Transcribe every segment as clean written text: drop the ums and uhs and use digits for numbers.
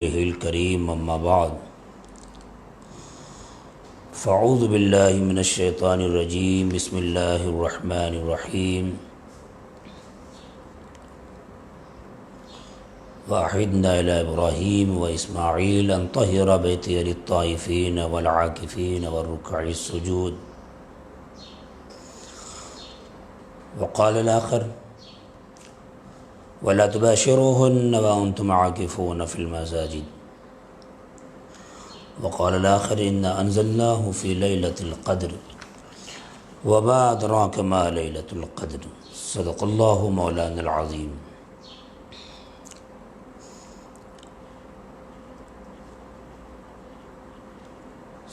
الكريم أما بعد فأعوذ بالله من الشيطان الرجيم بسم الله الرحمن الرحيم وأعهدنا إلى إبراهيم وإسماعيل أن طهر بيتي للطائفين والعاكفين والركع السجود وقال الآخر ولا تباشروهن وأنتم عاكفون في المساجد وقال الآخر إنا أنزلناه في ليلة القدر وما أدراك ما ليلة القدر صدق الله مولانا العظيم۔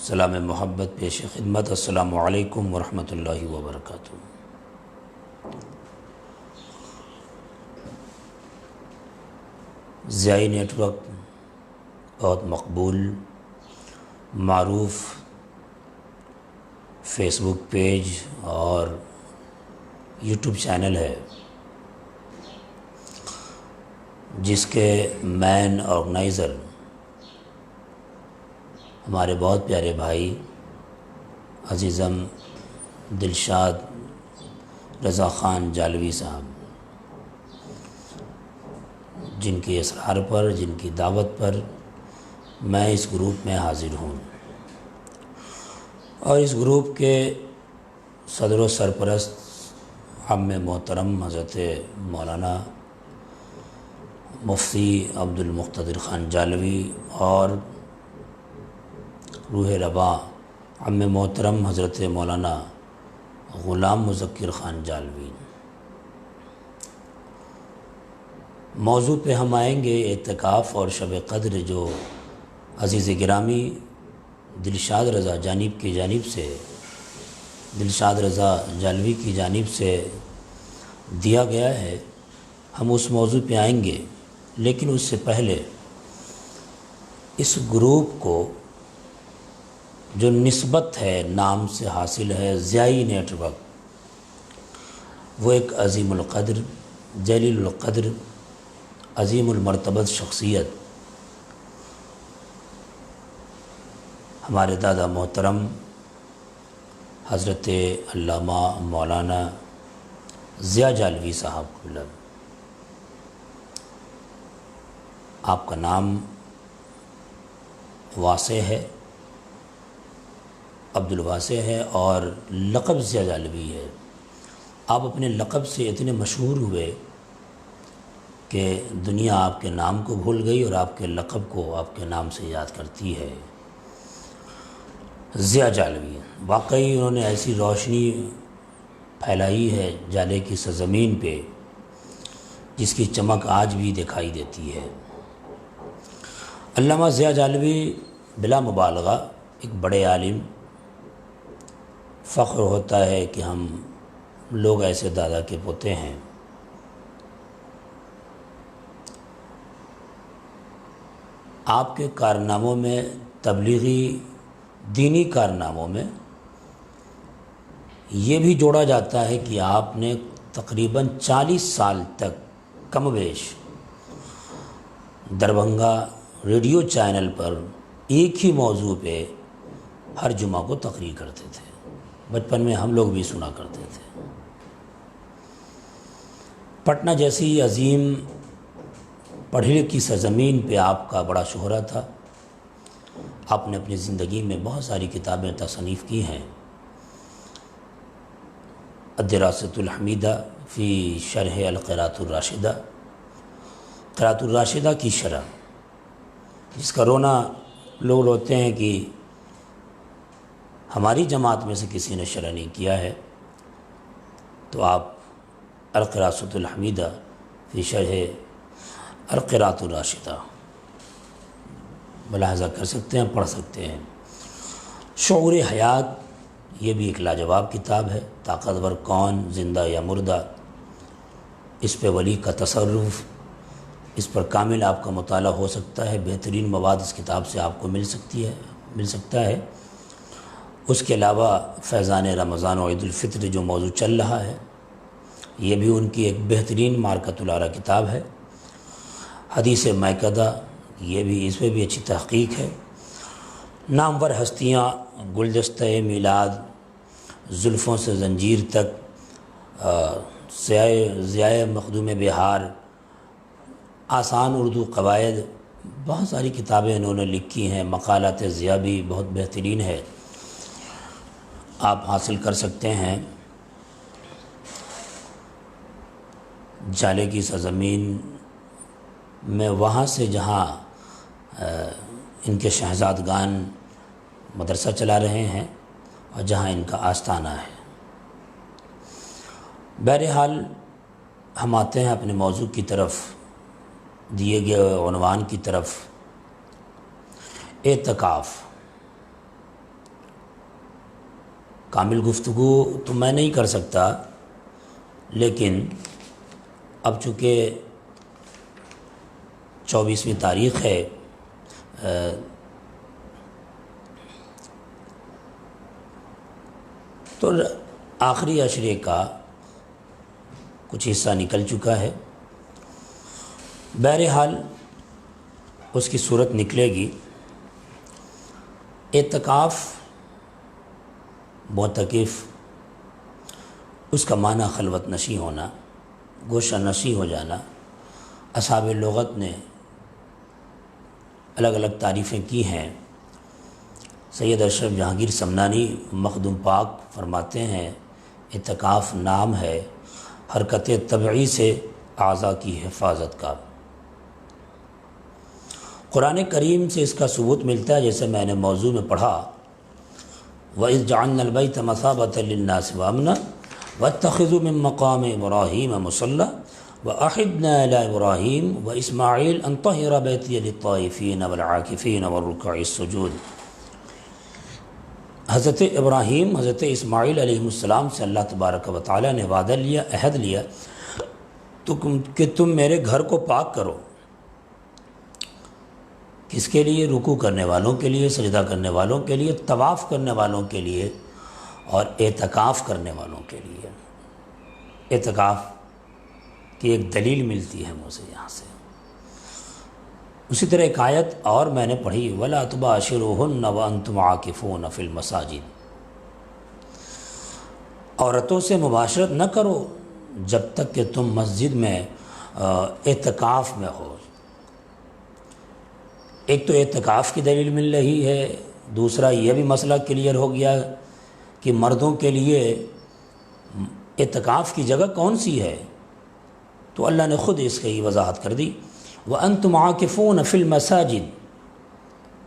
سلام محبت پیش خدمت، السلام علیکم ورحمۃ اللہ وبرکاتہ۔ ضیائی نیٹ ورک بہت مقبول معروف فیس بک پیج اور یوٹیوب چینل ہے، جس کے مین آرگنائزر ہمارے بہت پیارے بھائی عزیزم دلشاد رضا خان جالوی صاحب، جن کی اصرار پر، جن کی دعوت پر میں اس گروپ میں حاضر ہوں، اور اس گروپ کے صدر و سرپرست عام محترم حضرت مولانا مفتی عبد المقتدر خان جالوی اور روح رواں عام محترم حضرت مولانا غلام مذکر خان جالوی۔ موضوع پہ ہم آئیں گے اعتکاف اور شب قدر، جو عزیز گرامی دلشاد رضا جالوی کی جانب سے دیا گیا ہے۔ ہم اس موضوع پہ آئیں گے، لیکن اس سے پہلے اس گروپ کو جو نسبت ہے، نام سے حاصل ہے ضیائی نیٹ ورک، وہ ایک عظیم القدر، جلیل القدر، عظیم المرتبت شخصیت ہمارے دادا محترم حضرت علامہ مولانا ضیاء جالوی صاحب کو آپ کا نام واسع ہے، عبد الواسع ہے، اور لقب ضیاء جالوی ہے۔ آپ اپنے لقب سے اتنے مشہور ہوئے کہ دنیا آپ کے نام کو بھول گئی اور آپ کے لقب کو آپ کے نام سے یاد کرتی ہے۔ ضیاء جالوی واقعی انہوں نے ایسی روشنی پھیلائی ہے جالے کی سرزمین پہ، جس کی چمک آج بھی دکھائی دیتی ہے۔ علامہ ضیاء جالوی بلا مبالغہ ایک بڑے عالم، فخر ہوتا ہے کہ ہم لوگ ایسے دادا کے پوتے ہیں۔ آپ کے کارناموں میں، تبلیغی دینی کارناموں میں یہ بھی جوڑا جاتا ہے کہ آپ نے تقریباً 40 سال تک کم بیش دربھنگا ریڈیو چینل پر ایک ہی موضوع پہ ہر جمعہ کو تقریر کرتے تھے۔ بچپن میں ہم لوگ بھی سنا کرتے تھے۔ پٹنہ جیسی عظیم پڑھی لکھی سرزمین پہ آپ کا بڑا شہرت تھا۔ آپ نے اپنی زندگی میں بہت ساری کتابیں تصنیف کی ہیں۔ الدراسۃ الحمیدہ فی شرح القراءۃ الراشدہ، قراءۃ الراشدہ کی شرح، جس کا رونا لوگ روتے ہیں کہ ہماری جماعت میں سے کسی نے شرح نہیں کیا ہے، تو آپ القراءۃ الحمیدہ فی شرح القراءۃ الراشدہ ملاحظہ کر سکتے ہیں، پڑھ سکتے ہیں۔ شعور حیات، یہ بھی ایک لاجواب کتاب ہے۔ طاقتور کون، زندہ یا مردہ، اس پہ ولی کا تصرف، اس پر کامل آپ کا مطالعہ ہو سکتا ہے۔ بہترین مواد اس کتاب سے آپ کو مل سکتا ہے۔ اس کے علاوہ فیضان رمضان و عید الفطر جو موضوع چل رہا ہے، یہ بھی ان کی ایک بہترین مارکۃ العریٰ کتاب ہے۔ حدیث میکدہ یہ بھی اس پہ بھی اچھی تحقیق ہے۔ نامور ہستیاں گلدستہ میلاد، زلفوں سے زنجیر تک، ضیاء مخدوم بہار، آسان اردو قواعد، بہت ساری کتابیں انہوں نے لکھی ہیں۔ مقالات ضیاء بھی بہت بہترین ہے، آپ حاصل کر سکتے ہیں۔ جالے کی سرزمین میں وہاں سے جہاں ان کے شہزادگان مدرسہ چلا رہے ہیں اور جہاں ان کا آستانہ ہے۔ بہرحال ہم آتے ہیں اپنے موضوع کی طرف، دیے گئے عنوان کی طرف، اعتکاف۔ کامل گفتگو تو میں نہیں کر سکتا، لیکن اب چونکہ 24ویں تاریخ ہے، تو آخری عشرے کا کچھ حصہ نکل چکا ہے۔ بہرحال اس کی صورت نکلے گی۔ اعتکاف، معتکف، اس کا معنی خلوت نشیں ہونا، گوشہ نشیں ہو جانا۔ اصحاب لغت نے الگ الگ تعریفیں کی ہیں۔ سید اشرف جہانگیر سمنانی مخدوم پاک فرماتے ہیں اعتکاف نام ہے حرکت طبعی سے اعضاء کی حفاظت کا۔ قرآن کریم سے اس کا ثبوت ملتا ہے، جیسے میں نے موضوع میں پڑھا، وَإِذْ جَعَلْنَا الْبَيْتَ مَثَابَةً لِلنَّاسِ وَأَمْنًا وَاتَّخِذُوا مِن مَّقَامِ إِبْرَاهِيمَ مُصَلًّى وَأَعِدْنَا إِلَىٰ إِبْرَاهِيمَ وَإِسْمَاعِيلَ أَن طَهِّرَ بَيْتِيَ لِلطَّائِفِينَ وَالْعَاكِفِينَ وَالرُّكَّعِ السُّجُودِ۔ حضرت ابراہیم، حضرت اسماعیل علیہ السلام سے اللہ تبارک و تعالیٰ نے وعدہ لیا، عہد لیا کہ تم میرے گھر کو پاک کرو۔ کس کے لیے؟ رکوع کرنے والوں کے لیے، سجدہ کرنے والوں کے لیے، طواف کرنے والوں کے لیے، اور اعتکاف کرنے والوں کے لیے۔ اعتکاف کی ایک دلیل ملتی ہے مجھے یہاں سے۔ اسی طرح ایک آیت اور میں نے پڑھی، وَلَا تُبَاشِرُوهُنَّ وَأَنْتُمْ عَاكِفُونَ فِي الْمَسَاجِدِ۔ عورتوں سے مباشرت نہ کرو جب تک کہ تم مسجد میں اعتکاف میں ہو۔ ایک تو اعتکاف کی دلیل مل رہی ہے، دوسرا یہ بھی مسئلہ کلیئر ہو گیا کہ مردوں کے لیے اعتکاف کی جگہ کون سی ہے، تو اللہ نے خود اس کی وضاحت کر دی، وَأَنْتُمْ عَاكِفُونَ فِي الْمَسَاجِدِ،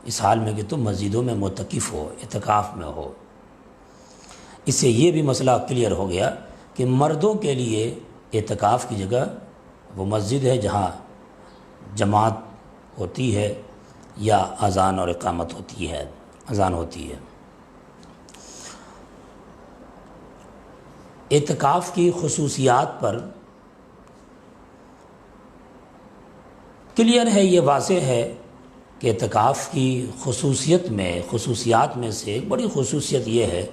اس حال میں کہ تم مسجدوں میں معتکف ہو، اعتکاف میں ہو۔ اس سے یہ بھی مسئلہ کلیئر ہو گیا کہ مردوں کے لیے اعتکاف کی جگہ وہ مسجد ہے جہاں جماعت ہوتی ہے یا اذان اور اقامت ہوتی ہے، اذان ہوتی ہے۔ اعتکاف کی خصوصیات پر کلیئر ہے، یہ واضح ہے کہ اعتکاف کی خصوصیات میں سے ایک بڑی خصوصیت یہ ہے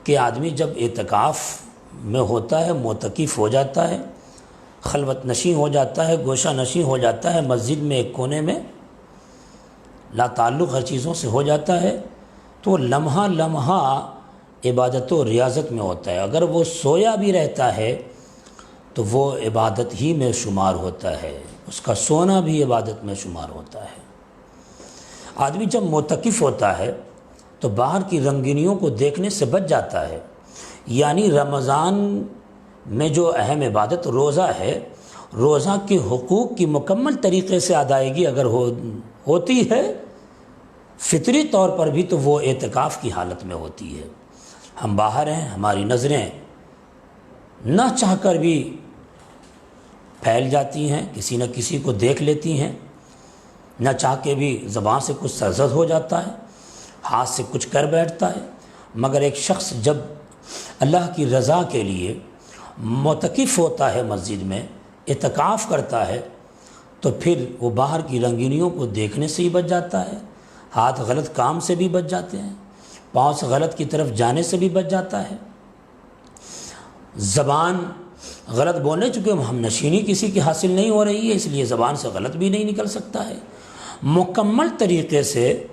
کہ آدمی جب اعتکاف میں ہوتا ہے، معتکف ہو جاتا ہے، خلوت نشیں ہو جاتا ہے، گوشہ نشیں ہو جاتا ہے، مسجد میں ایک کونے میں لا تعلق ہر چیزوں سے ہو جاتا ہے، تو لمحہ لمحہ عبادت و ریاضت میں ہوتا ہے۔ اگر وہ سویا بھی رہتا ہے تو وہ عبادت ہی میں شمار ہوتا ہے، اس کا سونا بھی عبادت میں شمار ہوتا ہے۔ آدمی جب معتکف ہوتا ہے تو باہر کی رنگینیوں کو دیکھنے سے بچ جاتا ہے، یعنی رمضان میں جو اہم عبادت روزہ ہے، روزہ کے حقوق کی مکمل طریقے سے ادائیگی اگر ہوتی ہے فطری طور پر بھی، تو وہ اعتکاف کی حالت میں ہوتی ہے۔ ہم باہر ہیں، ہماری نظریں نہ چاہ کر بھی پھیل جاتی ہیں، کسی نہ کسی کو دیکھ لیتی ہیں، نہ چاہ کے بھی زبان سے کچھ سرزد ہو جاتا ہے، ہاتھ سے کچھ کر بیٹھتا ہے، مگر ایک شخص جب اللہ کی رضا کے لیے معتکف ہوتا ہے، مسجد میں اعتکاف کرتا ہے، تو پھر وہ باہر کی رنگینیوں کو دیکھنے سے ہی بچ جاتا ہے، ہاتھ غلط کام سے بھی بچ جاتے ہیں، پاؤں سے غلط کی طرف جانے سے بھی بچ جاتا ہے، زبان غلط بولنے، چونکہ ہم نشینی کسی کی حاصل نہیں ہو رہی ہے اس لیے زبان سے غلط بھی نہیں نکل سکتا ہے، مکمل طریقے سے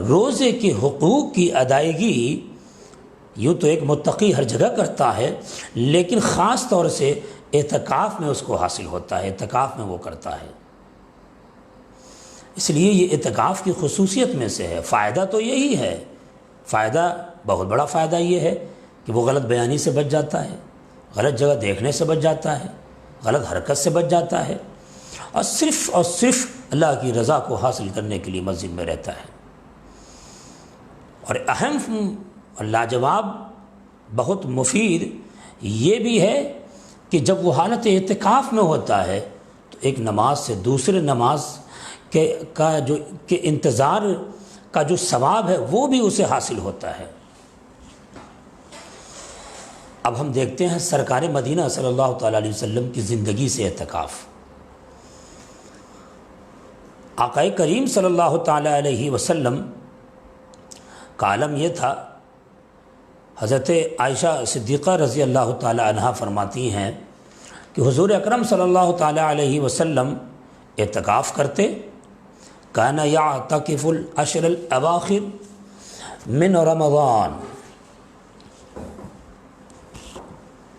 روزے کے حقوق کی ادائیگی یوں تو ایک متقی ہر جگہ کرتا ہے، لیکن خاص طور سے اعتکاف میں اس کو حاصل ہوتا ہے، اعتکاف میں وہ کرتا ہے۔ اس لیے یہ اعتکاف کی خصوصیت میں سے ہے۔ فائدہ تو یہی ہے، فائدہ بہت بڑا فائدہ یہ ہے کہ وہ غلط بیانی سے بچ جاتا ہے، غلط جگہ دیکھنے سے بچ جاتا ہے، غلط حرکت سے بچ جاتا ہے، اور صرف اللہ کی رضا کو حاصل کرنے کے لیے مسجد میں رہتا ہے۔ اور اہم اور لاجواب بہت مفید یہ بھی ہے کہ جب وہ حالت اعتکاف میں ہوتا ہے تو ایک نماز سے دوسرے نماز کے انتظار کا جو ثواب ہے وہ بھی اسے حاصل ہوتا ہے۔ اب ہم دیکھتے ہیں سرکار مدینہ صلی اللہ تعالیٰ علیہ وسلم کی زندگی سے اعتکاف۔ آقا کریم صلی اللہ تعالیٰ علیہ وسلم کا عالم یہ تھا، حضرت عائشہ صدیقہ رضی اللہ تعالیٰ عنہا فرماتی ہیں کہ حضور اکرم صلی اللہ تعالیٰ علیہ وسلم اعتکاف کرتے، کان یعتکف العشر الاواخر من رمضان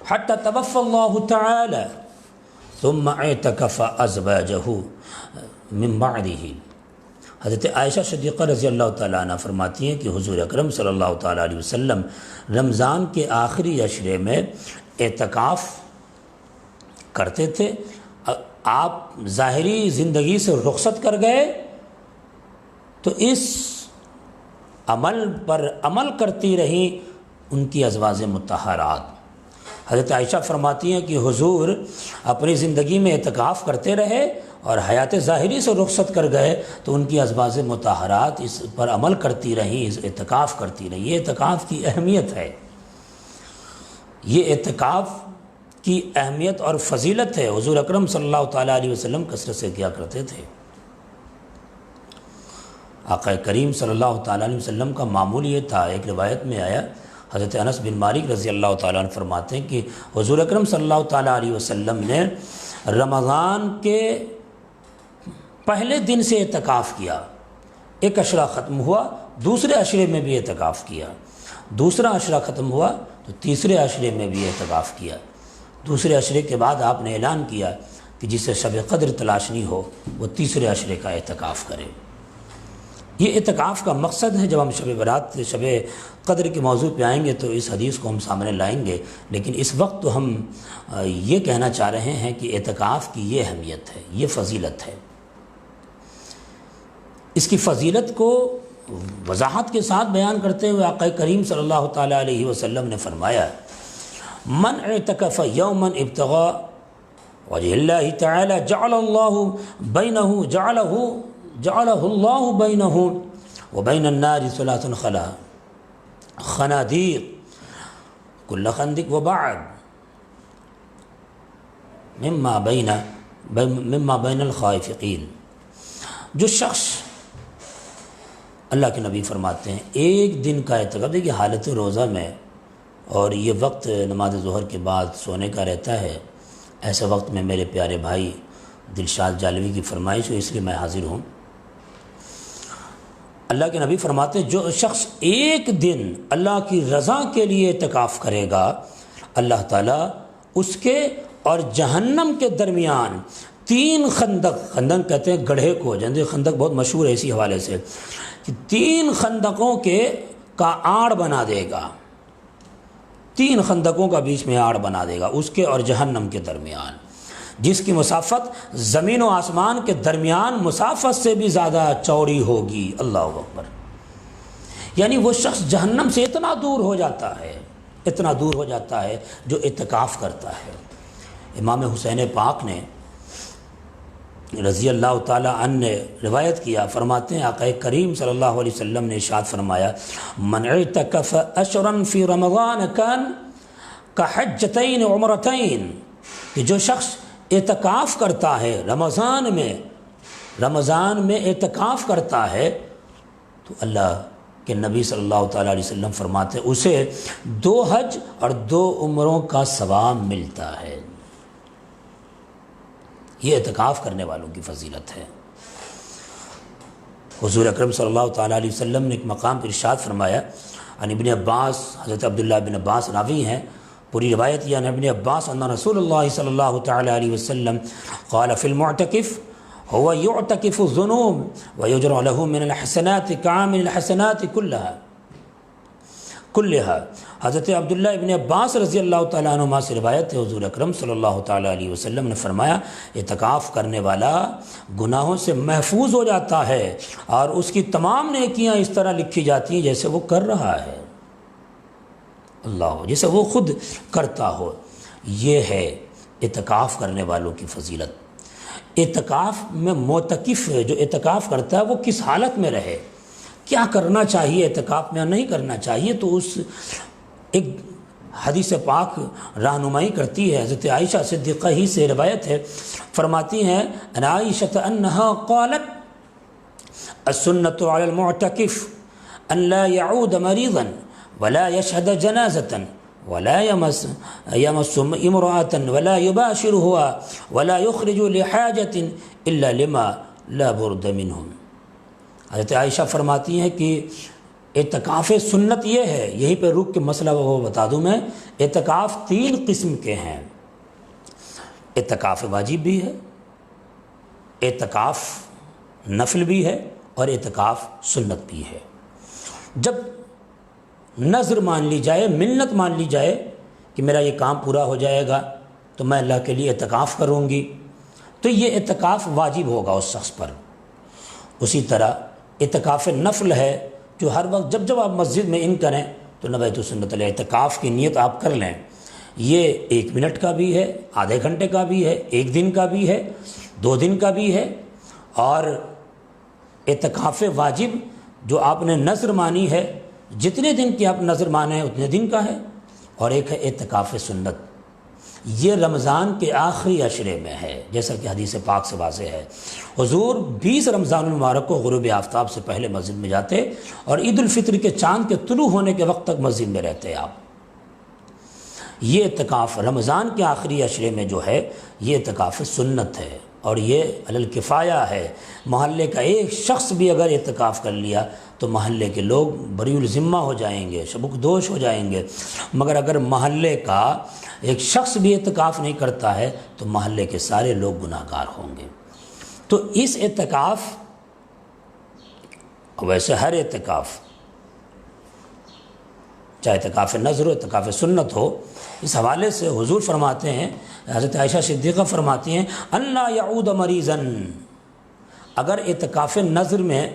حتی توفی اللہ تعالی ثم اعتکف ازواجہ من بعدہ۔ حضرت عائشہ صدیقہ رضی اللہ تعالیٰ عنہ فرماتی ہیں کہ حضور اکرم صلی اللہ تعالیٰ علیہ وسلم رمضان کے آخری عشرے میں اعتکاف کرتے تھے۔ آپ ظاہری زندگی سے رخصت کر گئے تو اس عمل پر عمل کرتی رہیں ان کی ازواج مطہرات۔ حضرت عائشہ فرماتی ہیں کہ حضور اپنی زندگی میں اعتکاف کرتے رہے اور حیات ظاہری سے رخصت کر گئے تو ان کی ازواج مطہرات اس پر عمل کرتی رہیں، اس اعتکاف کرتی رہیں۔ یہ اعتکاف کی اہمیت ہے، یہ اعتکاف کی اہمیت اور فضیلت ہے۔ حضور اکرم صلی اللہ تعالیٰ علیہ وسلم کثرت سے کیا کرتے تھے۔ آقا کریم صلی اللہ تعالیٰ علیہ وسلم کا معمول یہ تھا، ایک روایت میں آیا، حضرت انس بن مالک رضی اللہ تعالیٰ عنہ فرماتے ہیں کہ حضور اکرم صلی اللہ تعالیٰ علیہ وسلم نے رمضان کے پہلے دن سے اعتکاف کیا، ایک عشرہ ختم ہوا دوسرے عشرے میں بھی اعتکاف کیا، دوسرا عشرہ ختم ہوا تو تیسرے عشرے میں بھی اعتکاف کیا۔ دوسرے عشرے کے بعد آپ نے اعلان کیا کہ جسے شب قدر تلاشنی ہو وہ تیسرے عشرے کا اعتکاف کرے۔ یہ اعتکاف کا مقصد ہے۔ جب ہم شب برات شب قدر کے موضوع پہ آئیں گے تو اس حدیث کو ہم سامنے لائیں گے، لیکن اس وقت تو ہم یہ کہنا چاہ رہے ہیں کہ اعتکاف کی یہ اہمیت ہے، یہ فضیلت ہے۔ اس کی فضیلت کو وضاحت کے ساتھ بیان کرتے ہوئے آقا کریم صلی اللہ تعالیٰ علیہ وسلم نے فرمایا، من اعتکف یوما ابتغاء وجہ اللہ تعالی جعل اللہ بینہ وبین النار ثلاث خنادیر کل خندق وبعد مما بین الخائفین۔ جو شخص، اللہ کے نبی فرماتے ہیں، ایک دن کا اعتکاف، دیکھیے حالت روزہ میں، اور یہ وقت نماز ظہر کے بعد سونے کا رہتا ہے، ایسے وقت میں میرے پیارے بھائی دلشاد جالوی کی فرمائش ہے، اس لیے میں حاضر ہوں۔ اللہ کے نبی فرماتے ہیں جو شخص ایک دن اللہ کی رضا کے لیے اعتکاف کرے گا، اللہ تعالیٰ اس کے اور جہنم کے درمیان 3 خندق کہتے ہیں گڑھے کو، جنگ خندق بہت مشہور ہے اسی حوالے سے، کہ 3 خندقوں کا آڑ بنا دے گا، 3 خندقوں کا بیچ میں آڑ بنا دے گا اس کے اور جہنم کے درمیان، جس کی مسافت زمین و آسمان کے درمیان مسافت سے بھی زیادہ چوڑی ہوگی۔ اللہ اکبر! یعنی وہ شخص جہنم سے اتنا دور ہو جاتا ہے، اتنا دور ہو جاتا ہے جو اعتکاف کرتا ہے۔ امام حسین پاک نے رضی اللہ تعالیٰ عنہ نے روایت کیا، فرماتے ہیں آقا کریم صلی اللہ علیہ وسلم نے ارشاد فرمایا، من اعتکف اشرا فی رمضان کان کحجتین عمرتین، کہ جو شخص اعتکاف کرتا ہے رمضان میں اعتکاف کرتا ہے تو اللہ کہ نبی صلی اللہ تعالیٰ علیہ وسلم فرماتے ہیں اسے 2 حج اور 2 عمروں کا ثواب ملتا ہے۔ یہ اعتکاف کرنے والوں کی فضیلت ہے۔ حضور اکرم صلی اللہ تعالیٰ علیہ وسلم نے ایک مقام پر ارشاد فرمایا، عن ابن عباس، حضرت عبداللہ بن عباس راوی ہیں، پوری روایت یہ عن ابن عباس ان رسول اللہ صلی اللہ تعالیٰ علیہ وسلم قال فی المعتکف هو يعتکف الذنوب ويجرى له من الحسنات كعامل الحسنات كلها۔ حضرت عبداللہ ابن عباس رضی اللہ تعالیٰ عنہما سے روایت ہے، حضور اکرم صلی اللہ تعالیٰ علیہ وسلم نے فرمایا اعتکاف کرنے والا گناہوں سے محفوظ ہو جاتا ہے اور اس کی تمام نیکیاں اس طرح لکھی جاتی ہیں جیسے وہ کر رہا ہے، اللہ جیسے وہ خود کرتا ہو۔ یہ ہے اعتکاف کرنے والوں کی فضیلت۔ اعتکاف میں معتکف جو اعتکاف کرتا ہے وہ کس حالت میں رہے، کیا کرنا چاہیے اعتکاف میں نہیں کرنا چاہیے، تو اس ایک حدیث پاک رہنمائی کرتی ہے۔ حضرت عائشہ صدیقہ ہی سے روایت ہے، فرماتی ہیں ان عائشہ انہا قالت السنۃ علی المعتکف ان لا يعود مریضا ولا يشهد جنازة ولا يمس امرأة ولا يباشرها ولا يخرج لحاجة الا لما لا برد منهم۔ حضرت عائشہ فرماتی ہیں کہ اعتکاف سنت یہ ہے، یہیں پہ رک کے مسئلہ وہ بتا دوں میں، اعتکاف 3 قسم کے ہیں، اعتکاف واجب بھی ہے، اعتکاف نفل بھی ہے اور اعتکاف سنت بھی ہے۔ جب نظر مان لی جائے، منت مان لی جائے کہ میرا یہ کام پورا ہو جائے گا تو میں اللہ کے لیے اعتکاف کروں گی، تو یہ اعتکاف واجب ہوگا اس شخص پر۔ اسی طرح اعتکاف نفل ہے جو ہر وقت جب آپ مسجد میں ان کریں تو نویت سنت الاعتکاف کی نیت آپ کر لیں، یہ 1 منٹ کا بھی ہے، آدھے گھنٹے کا بھی ہے، 1 دن کا بھی ہے، 2 دن کا بھی ہے۔ اور اعتکاف واجب جو آپ نے نظر مانی ہے، جتنے دن کی آپ نظر مانے اتنے دن کا ہے، اور ایک ہے اعتکاف سنت، یہ رمضان کے آخری عشرے میں ہے، جیسا کہ حدیث پاک سے واضح ہے۔ حضور 20 رمضان المبارک کو غروب آفتاب سے پہلے مسجد میں جاتے اور عید الفطر کے چاند کے طلوع ہونے کے وقت تک مسجد میں رہتے آپ۔ یہ اعتکاف رمضان کے آخری عشرے میں جو ہے یہ اعتکاف سنت ہے، اور یہ علی الکفایہ ہے۔ محلے کا ایک شخص بھی اگر اعتکاف کر لیا تو محلے کے لوگ بری الذمہ ہو جائیں گے، سبک دوش ہو جائیں گے، مگر اگر محلے کا ایک شخص بھی اعتکاف نہیں کرتا ہے تو محلے کے سارے لوگ گناہ گار ہوں گے۔ تو اس اعتکاف، ویسے ہر اعتکاف، چاہے اعتکاف نظر ہو اعتکاف سنت ہو، اس حوالے سے حضور فرماتے ہیں، حضرت عائشہ صدیقہ فرماتی ہیں اللہ یعود مریضا، اگر اعتکاف نظر میں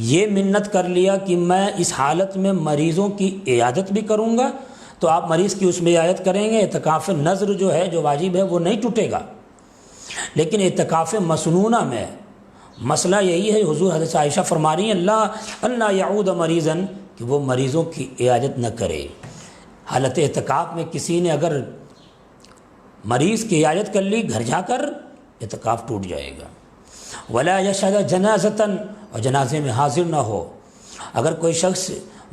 یہ منت کر لیا کہ میں اس حالت میں مریضوں کی عیادت بھی کروں گا، تو آپ مریض کی اس میں عیادت کریں گے، اعتکاف نظر جو ہے جو واجب ہے وہ نہیں ٹوٹے گا۔ لیکن اعتکاف مسنونہ میں مسئلہ یہی ہے، حضور حضرت عائشہ فرما رہی ہیں اللہ یعود مریضا، کہ وہ مریضوں کی عیادت نہ کرے۔ حالت اعتکاف میں کسی نے اگر مریض کی عیادت کر لی گھر جا کر، اعتکاف ٹوٹ جائے گا۔ ولا یشہد جنازۃ، اور جنازے میں حاضر نہ ہو۔ اگر کوئی شخص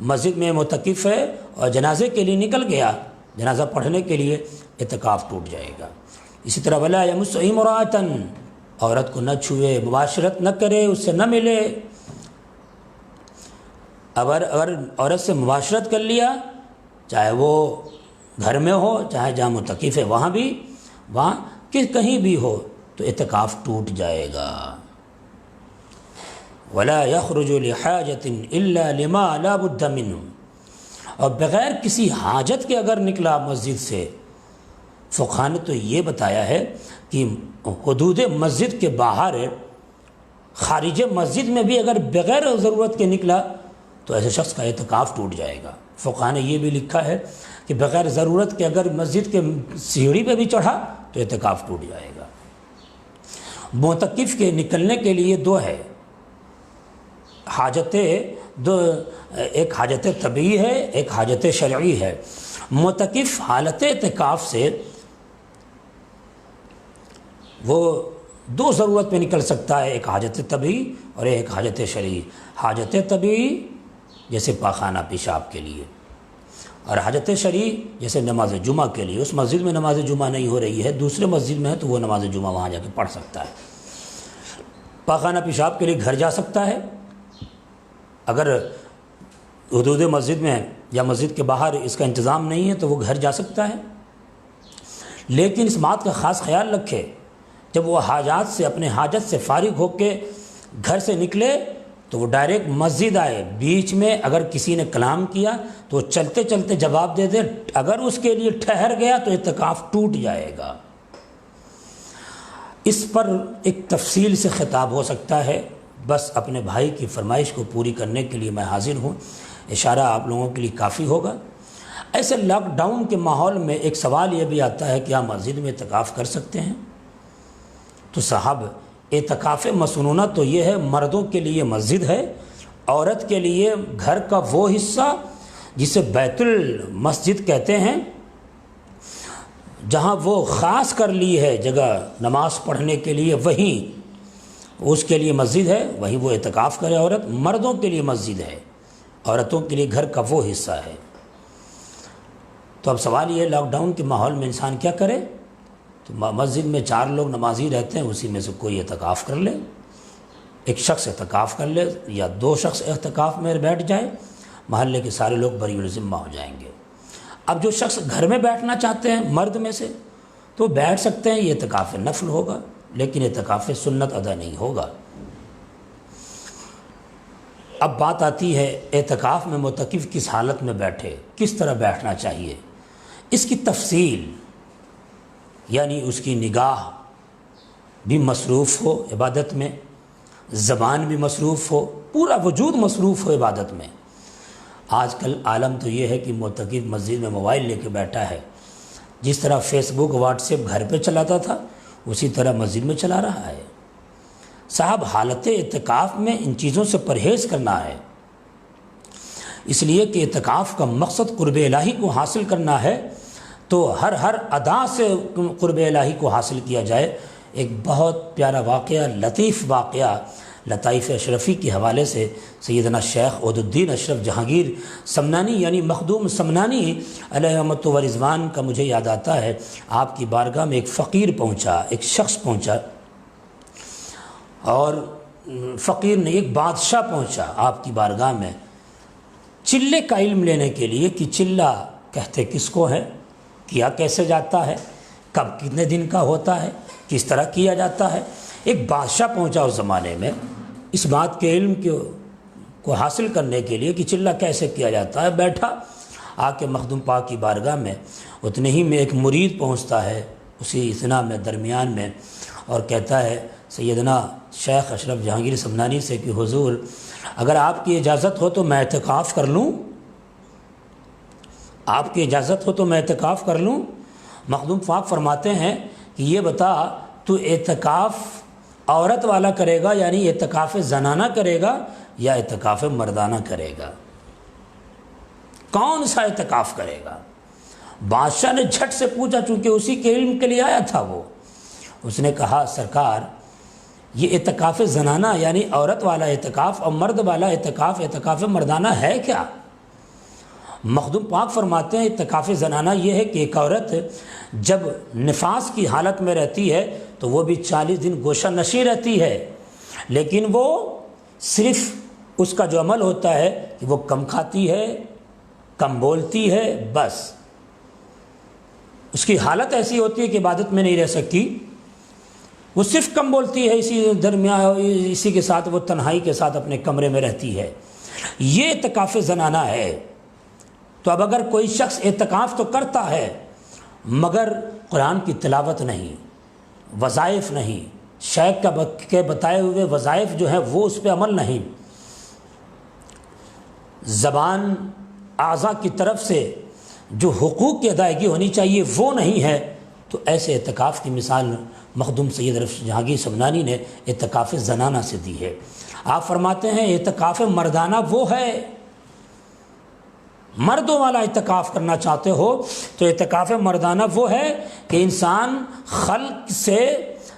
مسجد میں معتکف ہے اور جنازے کے لیے نکل گیا، جنازہ پڑھنے کے لیے، اعتکاف ٹوٹ جائے گا۔ اسی طرح ولا یمس امرأۃ، عورت کو نہ چھوئے، مباشرت نہ کرے، اس سے نہ ملے۔ اگر عورت سے مباشرت کر لیا، چاہے وہ گھر میں ہو چاہے جہاں معتکف ہے وہاں بھی، وہاں کہیں بھی ہو، تو اعتکاف ٹوٹ جائے گا۔ ولا یخرج لحاجۃ الا لما لا بد منہ، اور بغیر کسی حاجت کے اگر نکلا مسجد سے، فقہاء نے تو یہ بتایا ہے کہ حدود مسجد کے باہر خارج مسجد میں بھی اگر بغیر ضرورت کے نکلا تو ایسے شخص کا اعتکاف ٹوٹ جائے گا۔ فقہاء نے یہ بھی لکھا ہے کہ بغیر ضرورت کے اگر مسجد کے سیڑھی پہ بھی چڑھا تو اعتکاف ٹوٹ جائے گا۔ معتکف کے نکلنے کے لیے 2 ہے، ایک حاجت طبعی ہے، ایک حاجت شرعی ہے۔ معتکف حالت اعتکاف سے وہ 2 ضرورت میں نکل سکتا ہے، ایک حاجت طبعی اور ایک حاجت شرعی۔ حاجت طبعی جیسے پاخانہ پیشاب کے لیے، اور حاجت شرعی جیسے نماز جمعہ کے لیے۔ اس مسجد میں نماز جمعہ نہیں ہو رہی ہے، دوسرے مسجد میں ہے تو وہ نماز جمعہ وہاں جا کے پڑھ سکتا ہے۔ پاخانہ پیشاب کے لیے گھر جا سکتا ہے، اگر حدود مسجد میں یا مسجد کے باہر اس کا انتظام نہیں ہے تو وہ گھر جا سکتا ہے، لیکن اس بات کا خاص خیال رکھے جب وہ حاجات سے اپنے حاجت سے فارغ ہو کے گھر سے نکلے تو وہ ڈائریکٹ مسجد آئے، بیچ میں اگر کسی نے کلام کیا تو وہ چلتے چلتے جواب دے دے، اگر اس کے لیے ٹھہر گیا تو اعتکاف ٹوٹ جائے گا۔ اس پر ایک تفصیل سے خطاب ہو سکتا ہے، بس اپنے بھائی کی فرمائش کو پوری کرنے کے لیے میں حاضر ہوں، اشارہ آپ لوگوں کے لیے کافی ہوگا۔ ایسے لاک ڈاؤن کے ماحول میں ایک سوال یہ بھی آتا ہے کہ آپ مسجد میں اعتکاف کر سکتے ہیں؟ تو صاحب اعتکاف مسنونہ تو یہ ہے مردوں کے لیے مسجد ہے، عورت کے لیے گھر کا وہ حصہ جسے بیت المسجد کہتے ہیں، جہاں وہ خاص کر لی ہے جگہ نماز پڑھنے کے لیے، وہیں اس کے لیے مسجد ہے، وہیں وہ اعتکاف کرے عورت۔ مردوں کے لیے مسجد ہے، عورتوں کے لیے گھر کا وہ حصہ ہے۔ تو اب سوال یہ لاک ڈاؤن کے ماحول میں انسان کیا کرے؟ تو مسجد میں 4 لوگ نمازی رہتے ہیں، اسی میں سے کوئی اعتکاف کر لے، ایک شخص اعتکاف کر لے یا 2 شخص اعتکاف میں بیٹھ جائے، محلے کے سارے لوگ بری الذمہ ہو جائیں گے۔ اب جو شخص گھر میں بیٹھنا چاہتے ہیں مرد میں سے تو بیٹھ سکتے ہیں، یہ اعتکاف نفل ہوگا، لیکن اعتکاف سنت ادا نہیں ہوگا۔ اب بات آتی ہے اعتکاف میں معتکف کس حالت میں بیٹھے، کس طرح بیٹھنا چاہیے۔ اس کی تفصیل یعنی اس کی نگاہ بھی مصروف ہو عبادت میں، زبان بھی مصروف ہو، پورا وجود مصروف ہو عبادت میں۔ آج کل عالم تو یہ ہے کہ معتکف مسجد میں موبائل لے کے بیٹھا ہے، جس طرح فیس بک واٹس ایپ گھر پہ چلاتا تھا اسی طرح مسجد میں چلا رہا ہے۔ صاحب حالت اعتکاف میں ان چیزوں سے پرہیز کرنا ہے، اس لیے کہ اعتکاف کا مقصد قرب الہی کو حاصل کرنا ہے، تو ہر ادا سے قرب الہی کو حاصل کیا جائے۔ ایک بہت پیارا واقعہ، لطیف واقعہ لطائف اشرفی کے حوالے سے سیدنا شیخ عود الدین اشرف جہانگیر سمنانی یعنی مخدوم سمنانی علیہ رحمت و رضوان کا مجھے یاد آتا ہے۔ آپ کی بارگاہ میں ایک فقیر پہنچا، ایک شخص پہنچا، اور فقیر نے ایک بادشاہ پہنچا آپ کی بارگاہ میں چلے کا علم لینے کے لیے کہ چلہ کہتے کس کو ہے، کیا کیسے جاتا ہے، کب کتنے دن کا ہوتا ہے، کس طرح کیا جاتا ہے۔ ایک بادشاہ پہنچا اس زمانے میں اس بات کے علم کو حاصل کرنے کے لیے کہ چلہ کیسے کیا جاتا ہے۔ بیٹھا آ کے مخدوم پاک کی بارگاہ میں، اتنے ہی میں ایک مرید پہنچتا ہے اسی اثنا میں درمیان میں، اور کہتا ہے سیدنا شیخ اشرف جہانگیر سمنانی سے کہ حضور اگر آپ کی اجازت ہو تو میں اعتکاف کر لوں، آپ کی اجازت ہو تو میں اعتکاف کر لوں۔ مخدوم پاک فرماتے ہیں کہ یہ بتا تو اعتکاف عورت والا کرے گا یعنی اعتکاف زنانہ کرے گا یا اعتکاف مردانہ کرے گا، کون سا اعتکاف کرے گا؟ بادشاہ نے جھٹ سے پوچھا، چونکہ اسی کے علم کے لیے آیا تھا وہ۔ اس نے کہا سرکار یہ اعتکاف زنانہ یعنی عورت والا اعتکاف اور مرد والا اعتکاف اعتکاف مردانہ ہے کیا؟ مخدوم پاک فرماتے ہیں اعتکاف زنانہ یہ ہے کہ ایک عورت جب نفاس کی حالت میں رہتی ہے تو وہ بھی 40 دن گوشہ نشیں رہتی ہے، لیکن وہ صرف اس کا جو عمل ہوتا ہے کہ وہ کم کھاتی ہے، کم بولتی ہے، بس اس کی حالت ایسی ہوتی ہے کہ عبادت میں نہیں رہ سکتی، وہ صرف کم بولتی ہے، اسی درمیان اسی کے ساتھ وہ تنہائی کے ساتھ اپنے کمرے میں رہتی ہے۔ یہ اعتکاف زنانہ ہے۔ تو اب اگر کوئی شخص اعتکاف تو کرتا ہے مگر قرآن کی تلاوت نہیں، وظائف نہیں، شیخ کے بتائے ہوئے وظائف جو ہیں وہ اس پہ عمل نہیں، زبان اعضاء کی طرف سے جو حقوق کی ادائیگی ہونی چاہیے وہ نہیں ہے، تو ایسے اعتکاف کی مثال مخدوم سید اشرف جہانگیر سمنانی نے اعتکاف زنانہ سے دی ہے۔ آپ فرماتے ہیں اعتکاف مردانہ وہ ہے، مردوں والا اعتکاف کرنا چاہتے ہو تو اعتکاف مردانہ وہ ہے کہ انسان خلق سے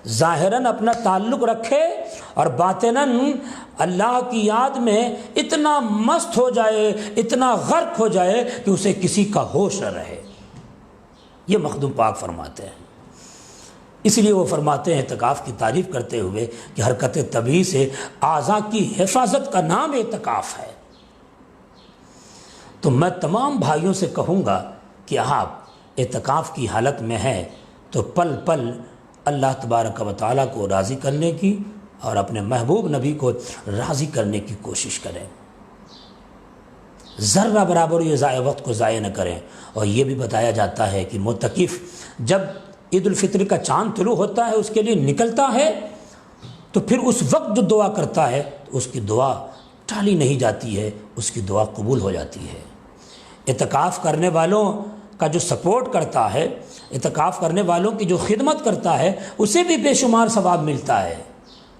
ظاہراً اپنا تعلق رکھے اور باطناً اللہ کی یاد میں اتنا مست ہو جائے، اتنا غرق ہو جائے کہ اسے کسی کا ہوش نہ رہے۔ یہ مخدوم پاک فرماتے ہیں۔ اس لیے وہ فرماتے ہیں اعتکاف کی تعریف کرتے ہوئے کہ حرکت طبیعی سے اعضاء کی حفاظت کا نام اعتکاف ہے۔ تو میں تمام بھائیوں سے کہوں گا کہ آپ اعتکاف کی حالت میں ہیں تو پل پل اللہ تبارک و تعالیٰ کو راضی کرنے کی اور اپنے محبوب نبی کو راضی کرنے کی کوشش کریں، ذرہ برابر یہ وقت کو ضائع نہ کریں۔ اور یہ بھی بتایا جاتا ہے کہ معتکف جب عید الفطر کا چاند طلوع ہوتا ہے اس کے لیے نکلتا ہے تو پھر اس وقت جو دعا کرتا ہے تو اس کی دعا ٹالی نہیں جاتی ہے، اس کی دعا قبول ہو جاتی ہے۔ اعتکاف کرنے والوں کا جو سپورٹ کرتا ہے، اعتکاف کرنے والوں کی جو خدمت کرتا ہے، اسے بھی بے شمار ثواب ملتا ہے،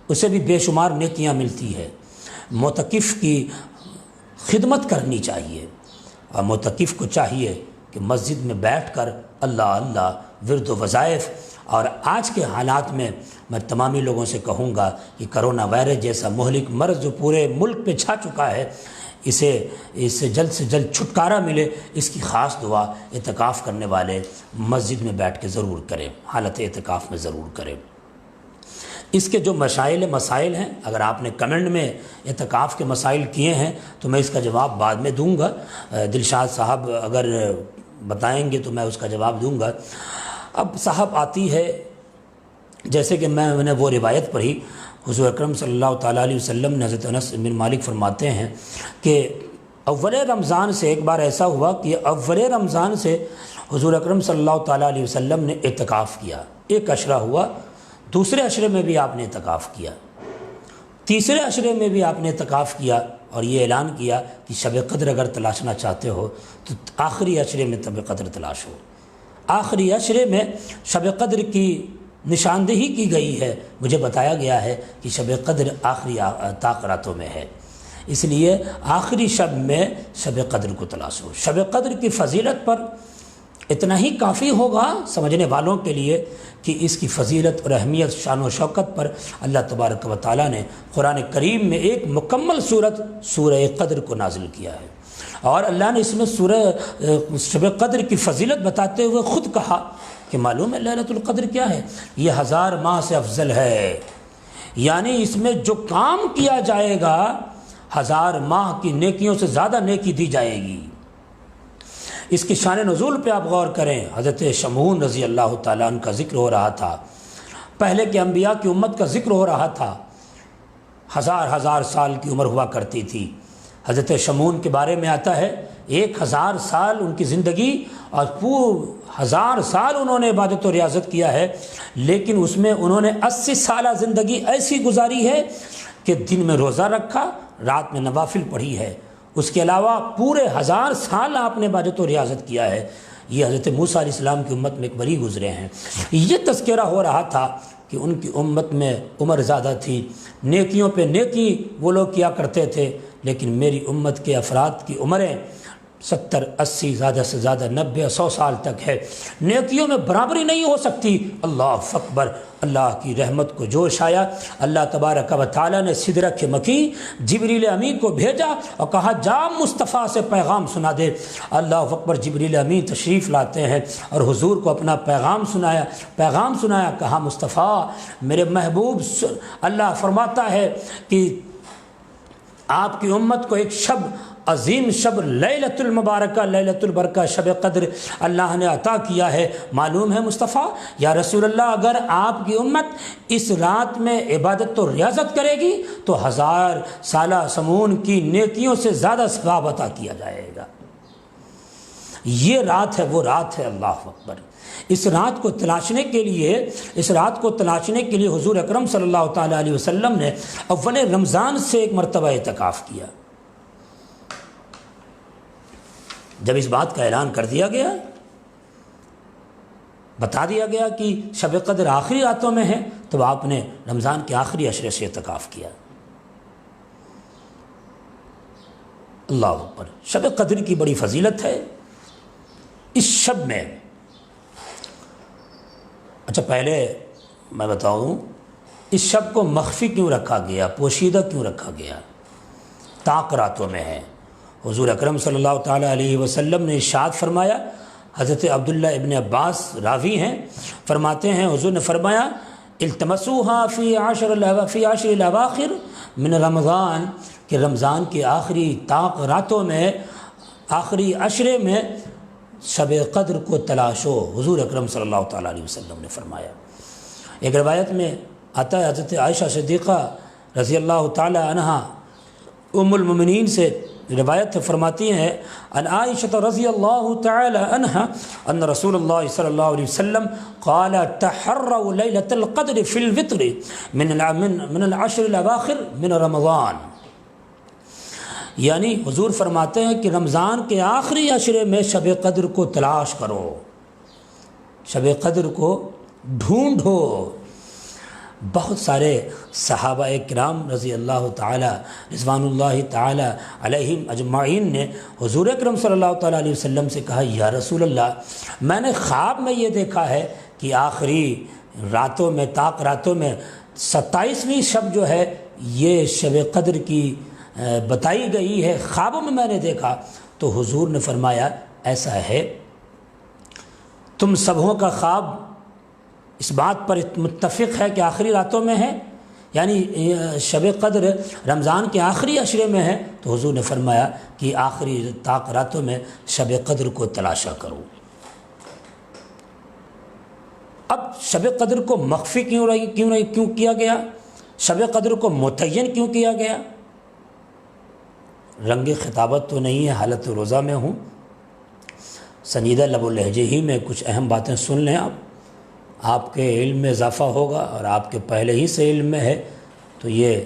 اسے بھی بے شمار نیکیاں ملتی ہے۔ معتکف کی خدمت کرنی چاہیے، اور معتکف کو چاہیے کہ مسجد میں بیٹھ کر اللہ اللہ ورد و وظائف۔ اور آج کے حالات میں میں تمامی لوگوں سے کہوں گا کہ کرونا وائرس جیسا مہلک مرض جو پورے ملک پہ چھا چکا ہے، اس سے جلد چھٹکارا ملے، اس کی خاص دعا اعتکاف کرنے والے مسجد میں بیٹھ کے ضرور کریں، حالت اعتکاف میں ضرور کریں۔ اس کے جو مسائل ہیں، اگر آپ نے کمنٹ میں اعتکاف کے مسائل کیے ہیں تو میں اس کا جواب بعد میں دوں گا، دلشاد صاحب اگر بتائیں گے تو میں اس کا جواب دوں گا۔ اب صاحب آتی ہے، جیسے کہ میں نے وہ روایت پڑھی، حضور اکرم صلی اللہ تعالیٰ علیہ وسلم نے حضرت انس بن مالک فرماتے ہیں کہ اول رمضان سے ایک بار ایسا ہوا کہ اول رمضان سے حضور اکرم صلی اللہ تعالیٰ علیہ وسلم نے اعتکاف کیا، ایک عشرہ ہوا، دوسرے عشرے میں بھی آپ نے اعتکاف کیا، تیسرے عشرے میں بھی آپ نے اعتکاف کیا، اور یہ اعلان کیا کہ شب قدر اگر تلاشنا چاہتے ہو تو آخری عشرے میں شب قدر تلاش ہو۔ آخری عشرے میں شب قدر کی نشاندہی کی گئی ہے، مجھے بتایا گیا ہے کہ شب قدر آخری راتوں میں ہے، اس لیے آخری شب میں شب قدر کو تلاش ہو۔ شب قدر کی فضیلت پر اتنا ہی کافی ہوگا سمجھنے والوں کے لیے کہ اس کی فضیلت اور اہمیت، شان و شوکت پر اللہ تبارک و تعالیٰ نے قرآن کریم میں ایک مکمل سورت سورہ قدر کو نازل کیا ہے، اور اللہ نے اس میں شب قدر کی فضیلت بتاتے ہوئے خود کہا کہ معلوم ہے لیلۃ القدر کیا ہے، یہ 1000 ماہ سے افضل ہے، یعنی اس میں جو کام کیا جائے گا 1000 ماہ کی نیکیوں سے زیادہ نیکی دی جائے گی۔ اس کی شان نزول پہ آپ غور کریں، حضرت شمعون رضی اللہ تعالیٰ عنہ کا ذکر ہو رہا تھا، پہلے کے انبیاء کی امت کا ذکر ہو رہا تھا، 1000 سال کی عمر ہوا کرتی تھی۔ حضرت شمعون کے بارے میں آتا ہے 1000 سال ان کی زندگی، اور 1000 سال انہوں نے عبادت و ریاضت کیا ہے، لیکن اس میں انہوں نے 80 سالہ زندگی ایسی گزاری ہے کہ دن میں روزہ رکھا، رات میں نوافل پڑھی ہے، اس کے علاوہ پورے 1000 سال آپ نے عبادت و ریاضت کیا ہے۔ یہ حضرت موسیٰ علیہ السلام کی امت میں ایک بری گزرے ہیں۔ یہ تذکرہ ہو رہا تھا کہ ان کی امت میں عمر زیادہ تھی، نیکیوں پہ نیکی وہ لوگ کیا کرتے تھے، لیکن میری امت کے افراد کی عمریں 70 80 زیادہ سے زیادہ 90 100 سال تک ہے، نیکیوں میں برابری نہیں ہو سکتی۔ اللہ اکبر، اللہ کی رحمت کو جوش آیا، اللہ تبارک و تعالیٰ نے سدرۃ مکین جبریل امین کو بھیجا اور کہا جا مصطفیٰ سے پیغام سنا دے۔ اللہ اکبر، جبریل امین تشریف لاتے ہیں اور حضور کو اپنا پیغام سنایا، کہا مصطفیٰ میرے محبوب، اللہ فرماتا ہے کہ آپ کی امت کو ایک شب عظیم، شب لیلۃ المبارکہ، لیلۃ البرکہ، شب قدر اللہ نے عطا کیا ہے۔ معلوم ہے مصطفیٰ، یا رسول اللہ، اگر آپ کی امت اس رات میں عبادت و ریاضت کرے گی تو 1000 سالہ سمون کی نیکیوں سے زیادہ ثواب عطا کیا جائے گا۔ یہ رات ہے، وہ رات ہے، اللہ اکبر۔ اس رات کو تلاشنے کے لیے حضور اکرم صلی اللہ تعالیٰ علیہ وسلم نے اول رمضان سے ایک مرتبہ اعتکاف کیا۔ جب اس بات کا اعلان کر دیا گیا، بتا دیا گیا کہ شب قدر آخری راتوں میں ہے، تو آپ نے رمضان کے آخری عشرے سے اعتکاف کیا۔ اللہ اکبر، شب قدر کی بڑی فضیلت ہے اس شب میں۔ اچھا، پہلے میں بتاؤں اس شب کو مخفی کیوں رکھا گیا، پوشیدہ کیوں رکھا گیا؟ طاق راتوں میں ہے۔ حضور اکرم صلی اللہ تعالیٰ علیہ وسلم نے ارشاد فرمایا، حضرت عبداللہ ابن عباس راوی ہیں، فرماتے ہیں حضور نے فرمایا التمسوها فی عشر الاواخر من رمضان، کہ رمضان کے آخری طاق راتوں میں آخری عشرے میں شب قدر کو تلاشو، حضور اکرم صلی اللہ تعالیٰ علیہ وسلم نے فرمایا۔ ایک روایت میں آتا ہے حضرت عائشہ صدیقہ رضی اللہ تعالیٰ عنہا ام المؤمنین سے روایت فرماتی ہیں ان عائشہ رضی اللہ تعالی عنہا ان رسول اللہ صلی اللہ علیہ وسلم قال تحروا لیلۃ القدر فی الوتر من العشر الاواخر من رمضان، یعنی حضور فرماتے ہیں کہ رمضان کے آخری عشرے میں شب قدر کو تلاش کرو، شب قدر کو ڈھونڈو۔ بہت سارے صحابہ کرام رضی اللہ تعالی رضوان اللہ تعالی علیہم اجمعین نے حضور اکرم صلی اللہ تعالی علیہ وسلم سے کہا یا رسول اللہ، میں نے خواب میں یہ دیکھا ہے کہ آخری راتوں میں، طاق راتوں میں 27ویں شب جو ہے یہ شب قدر کی بتائی گئی ہے، خوابوں میں نے دیکھا۔ تو حضور نے فرمایا ایسا ہے، تم سبھوں کا خواب اس بات پر متفق ہے کہ آخری راتوں میں ہے، یعنی شب قدر رمضان کے آخری عشرے میں ہے، تو حضور نے فرمایا کہ آخری طاق راتوں میں شب قدر کو تلاشا کرو۔ اب شب قدر کو مخفی کیوں کیا گیا؟ شب قدر کو متعین کیوں کیا گیا؟ رنگ خطابت تو نہیں ہے، حالت روزہ میں ہوں، سنجیدہ لب و لہجے ہی میں کچھ اہم باتیں سن لیں آپ کے علم میں اضافہ ہوگا، اور آپ کے پہلے ہی سے علم میں ہے تو یہ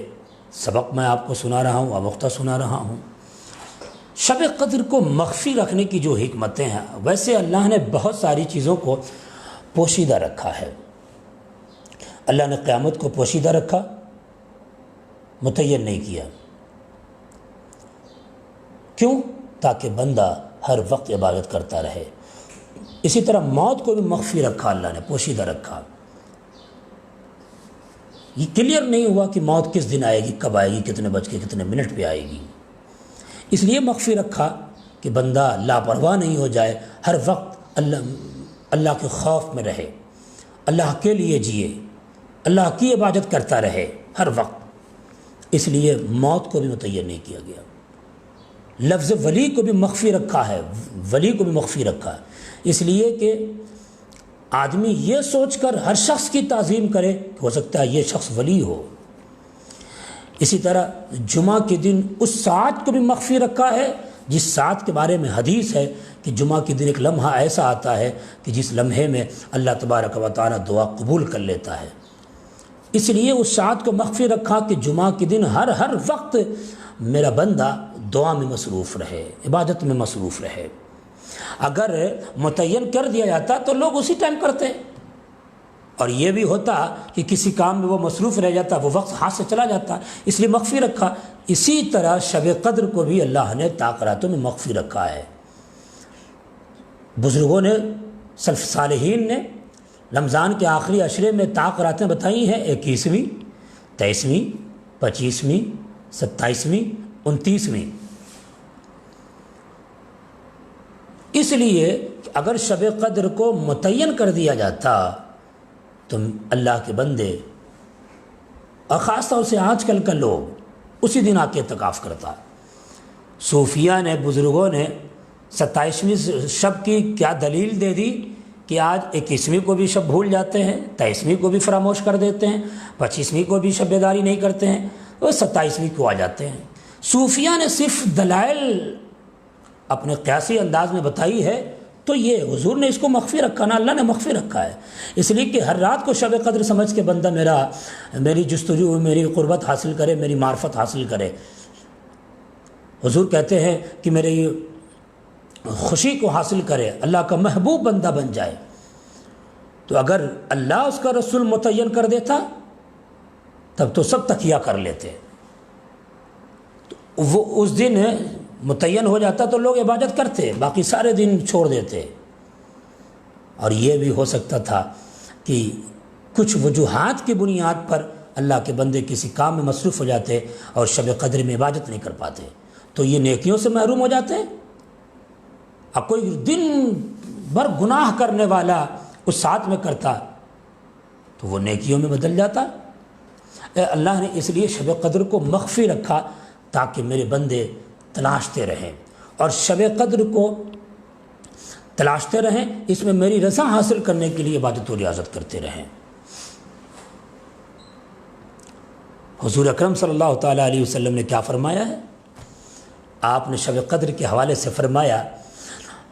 سبق میں آپ کو سنا رہا ہوں، آموختہ سنا رہا ہوں۔ شب قدر کو مخفی رکھنے کی جو حکمتیں ہیں، ویسے اللہ نے بہت ساری چیزوں کو پوشیدہ رکھا ہے۔ اللہ نے قیامت کو پوشیدہ رکھا، متعین نہیں کیا۔ کیوں؟ تاکہ بندہ ہر وقت عبادت کرتا رہے۔ اسی طرح موت کو بھی مخفی رکھا اللہ نے، پوشیدہ رکھا۔ یہ کلیئر نہیں ہوا کہ موت کس دن آئے گی، کب آئے گی، کتنے بج کے کتنے منٹ پہ آئے گی، اس لیے مخفی رکھا کہ بندہ لاپرواہ نہیں ہو جائے، ہر وقت اللہ کے خوف میں رہے، اللہ کے لیے جیے، اللہ کی عبادت کرتا رہے ہر وقت۔ اس لیے موت کو بھی متعین نہیں کیا گیا۔ لفظ ولی کو بھی مخفی رکھا ہے، ولی کو بھی مخفی رکھا ہے، اس لیے کہ آدمی یہ سوچ کر ہر شخص کی تعظیم کرے کہ ہو سکتا ہے یہ شخص ولی ہو۔ اسی طرح جمعہ کے دن اس ساعت کو بھی مخفی رکھا ہے جس ساعت کے بارے میں حدیث ہے کہ جمعہ کے دن ایک لمحہ ایسا آتا ہے کہ جس لمحے میں اللہ تبارک و تعالی دعا قبول کر لیتا ہے۔ اس لیے اس ساعت کو مخفی رکھا کہ جمعہ کے دن ہر وقت میرا بندہ دعا میں مصروف رہے، عبادت میں مصروف رہے۔ اگر متعین کر دیا جاتا تو لوگ اسی ٹائم کرتے، اور یہ بھی ہوتا کہ کسی کام میں وہ مصروف رہ جاتا، وہ وقت ہاتھ سے چلا جاتا، اس لیے مخفی رکھا۔ اسی طرح شب قدر کو بھی اللہ نے طاق راتوں میں مخفی رکھا ہے۔ بزرگوں نے، سلف صالحین نے رمضان کے آخری عشرے میں طاق راتیں بتائی ہیں، 21ویں، 23ویں، 25ویں، 27ویں، 29ویں۔ اس لیے اگر شب قدر کو متعین کر دیا جاتا تو اللہ کے بندے، اور خاص طور سے آج کل کا لوگ، اسی دن آ کے اعتکاف کرتا۔ صوفیہ نے، بزرگوں نے 27ویں شب کی کیا دلیل دے دی کہ آج 21ویں کو بھی شب بھول جاتے ہیں، 23ویں کو بھی فراموش کر دیتے ہیں، 25ویں کو بھی شب بیداری نہیں کرتے ہیں، وہ 27ویں کو آ جاتے ہیں۔ صوفیہ نے صرف دلائل اپنے قیاسی انداز میں بتائی ہے، تو یہ حضور نے اس کو مخفی رکھا نا، اللہ نے مخفی رکھا ہے، اس لیے کہ ہر رات کو شب قدر سمجھ کے بندہ میری جستجو، میری قربت حاصل کرے، میری معرفت حاصل کرے۔ حضور کہتے ہیں کہ میرے خوشی کو حاصل کرے، اللہ کا محبوب بندہ بن جائے۔ تو اگر اللہ اس کا رسول متعین کر دیتا تب تو سب تکیہ کر لیتے، تو وہ اس دن متعین ہو جاتا تو لوگ عبادت کرتے، باقی سارے دن چھوڑ دیتے۔ اور یہ بھی ہو سکتا تھا کہ کچھ وجوہات کی بنیاد پر اللہ کے بندے کسی کام میں مصروف ہو جاتے اور شب قدر میں عبادت نہیں کر پاتے، تو یہ نیکیوں سے محروم ہو جاتے۔ اب کوئی دن بھر گناہ کرنے والا اس ساتھ میں کرتا تو وہ نیکیوں میں بدل جاتا۔ اللہ نے اس لیے شب قدر کو مخفی رکھا تاکہ میرے بندے تلاشتے رہیں۔ اور شب قدر کو تلاشتے رہیں، اس میں میری رضا حاصل کرنے کے لیے عبادت و ریاضت کرتے رہیں۔ حضور اکرم صلی اللہ تعالیٰ علیہ وسلم نے کیا فرمایا ہے؟ آپ نے شب قدر کے حوالے سے فرمایا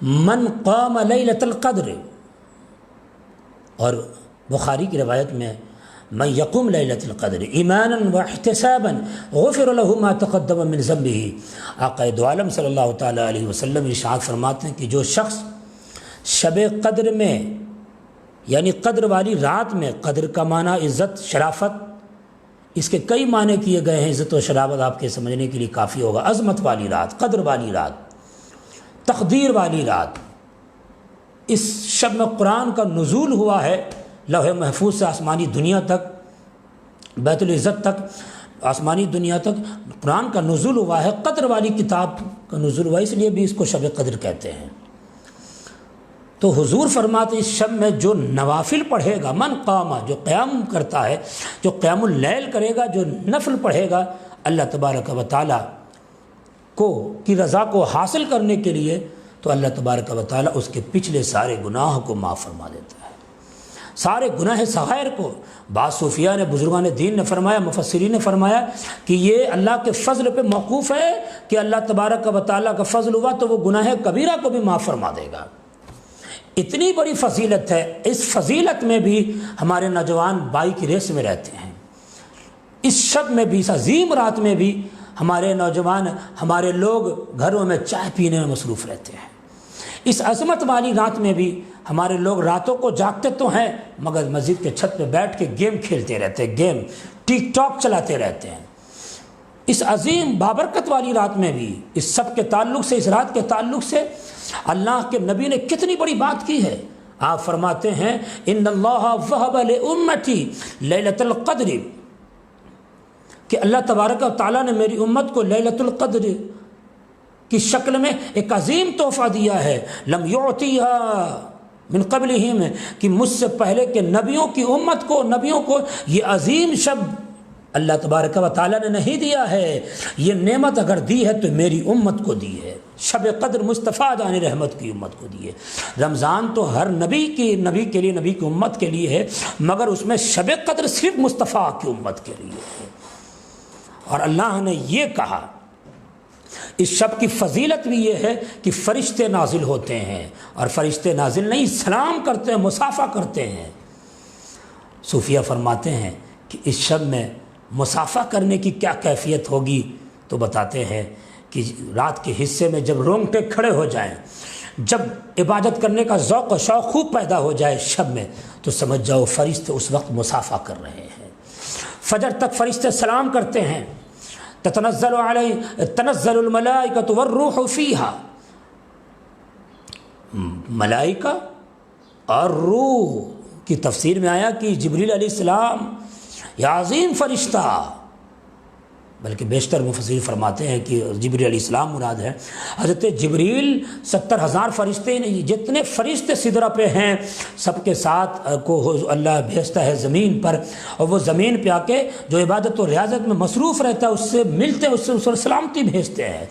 من قام لیلۃ القدر، اور بخاری کی روایت میں من یقوم لیلۃ القدر ایمانا واحتسابا غفر له ما تقدم من ذنبه۔ آقا دو عالم صلی اللہ تعالیٰ علیہ وسلم ارشاد فرماتے ہیں کہ جو شخص شب قدر میں یعنی قدر والی رات میں، قدر کا معنی عزت شرافت، اس کے کئی معنی کیے گئے ہیں، عزت و شرافت آپ کے سمجھنے کے لیے کافی ہوگا۔ عظمت والی رات، قدر والی رات، تقدیر والی رات، اس شب میں قرآن کا نزول ہوا ہے، لوح محفوظ سے آسمانی دنیا تک، بیت العزت تک، آسمانی دنیا تک قرآن کا نزول ہوا ہے، قدر والی کتاب کا نزول ہوا ہے، اس لیے بھی اس کو شب قدر کہتے ہیں۔ تو حضور فرماتے اس شب میں جو نوافل پڑھے گا، من قامہ، جو قیام کرتا ہے، جو قیام اللیل کرے گا، جو نفل پڑھے گا، اللہ تبارک و تعالیٰ کی رضا کو حاصل کرنے کے لیے، تو اللہ تبارک و تعالیٰ اس کے پچھلے سارے گناہ کو معاف فرما دیتا ہے، سارے گناہ صغائر کو۔ بعض صوفیاء نے، بزرگان دین نے فرمایا، مفسرین نے فرمایا کہ یہ اللہ کے فضل پہ موقوف ہے کہ اللہ تبارک و تعالیٰ کا فضل ہوا تو وہ گناہ کبیرہ کو بھی معاف فرما دے گا۔ اتنی بڑی فضیلت ہے، اس فضیلت میں بھی ہمارے نوجوان بائی کی ریس میں رہتے ہیں، اس شب میں بھی، اس عظیم رات میں بھی ہمارے نوجوان، ہمارے لوگ گھروں میں چائے پینے میں مصروف رہتے ہیں۔ اس عظمت والی رات میں بھی ہمارے لوگ راتوں کو جاگتے تو ہیں مگر مسجد کے چھت پہ بیٹھ کے گیم کھیلتے رہتے ہیں، گیم ٹک ٹاک چلاتے رہتے ہیں۔ اس عظیم بابرکت والی رات میں بھی، اس سب کے تعلق سے، اس رات کے تعلق سے اللہ کے نبی نے کتنی بڑی بات کی ہے۔ آپ فرماتے ہیں ان اللہ وہب لامتی لیلۃ القدر، کہ اللہ تبارک و تعالیٰ نے میری امت کو لیلۃ القدر کی شکل میں ایک عظیم تحفہ دیا ہے، لم یعطیہا من قبلہم، کہ مجھ سے پہلے کے نبیوں کی امت کو، نبیوں کو یہ عظیم شب اللہ تبارک و تعالیٰ نے نہیں دیا ہے۔ یہ نعمت اگر دی ہے تو میری امت کو دی ہے، شب قدر مصطفیٰ جان رحمت کی امت کو دی ہے۔ رمضان تو ہر نبی کے لیے، نبی کی امت کے لیے ہے، مگر اس میں شب قدر صرف مصطفیٰ کی امت کے لیے ہے۔ اور اللہ نے یہ کہا، اس شب کی فضیلت بھی یہ ہے کہ فرشتے نازل ہوتے ہیں، اور فرشتے نازل نہیں، سلام کرتے ہیں، مصافحہ کرتے ہیں۔ صوفیہ فرماتے ہیں کہ اس شب میں مصافحہ کرنے کی کیا کیفیت ہوگی، تو بتاتے ہیں کہ رات کے حصے میں جب رونگٹے کھڑے ہو جائیں، جب عبادت کرنے کا ذوق و شوق خوب پیدا ہو جائے شب میں، تو سمجھ جاؤ فرشتے اس وقت مصافحہ کر رہے ہیں۔ فجر تک فرشتے سلام کرتے ہیں، تنزل الملائکۃ والروح فیہا، ملائکہ اور روح کی تفسیر میں آیا کہ جبریل علیہ السلام یہ عظیم فرشتہ، بلکہ بیشتر مفسرین فرماتے ہیں کہ جبریل علیہ السلام مراد ہے۔ حضرت جبریل 70,000 فرشتے نہیں، جتنے فرشتے سدرہ پہ ہیں سب کے ساتھ کو اللہ بھیجتا ہے زمین پر، اور وہ زمین پہ آ کے جو عبادت و ریاضت میں مصروف رہتا ہے اس سے ملتے ہیں، اس سے سلامتی بھیجتے ہیں،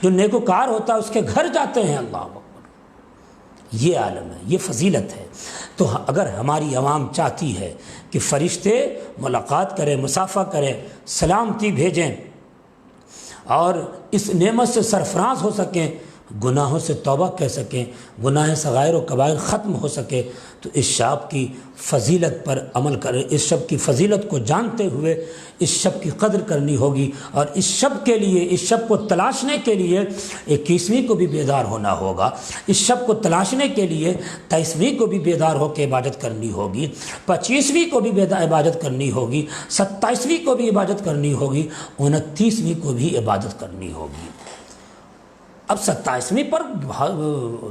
جو نیکوکار ہوتا ہے اس کے گھر جاتے ہیں۔ اللہ اکبر، یہ عالم ہے، یہ فضیلت ہے۔ تو اگر ہماری عوام چاہتی ہے کہ فرشتے ملاقات کریں، مصافحہ کریں، سلامتی بھیجیں اور اس نعمت سے سرفراز ہو سکیں، گناہوں سے توبہ کہہ سکیں، گناہ صغائر و کبائر ختم ہو سکے، تو اس شب کی فضیلت پر عمل کریں، اس شب کی فضیلت کو جانتے ہوئے اس شب کی قدر کرنی ہوگی، اور اس شب کے لیے، اس شب کو تلاشنے کے لیے 21ویں کو بھی بیدار ہونا ہوگا، اس شب کو تلاشنے کے لیے 23ویں کو بھی بیدار ہو کے عبادت کرنی ہوگی، 25ویں کو بھی عبادت کرنی ہوگی، 27ویں کو بھی عبادت کرنی ہوگی، 29ویں کو بھی عبادت کرنی ہوگی۔ اب 27ویں پر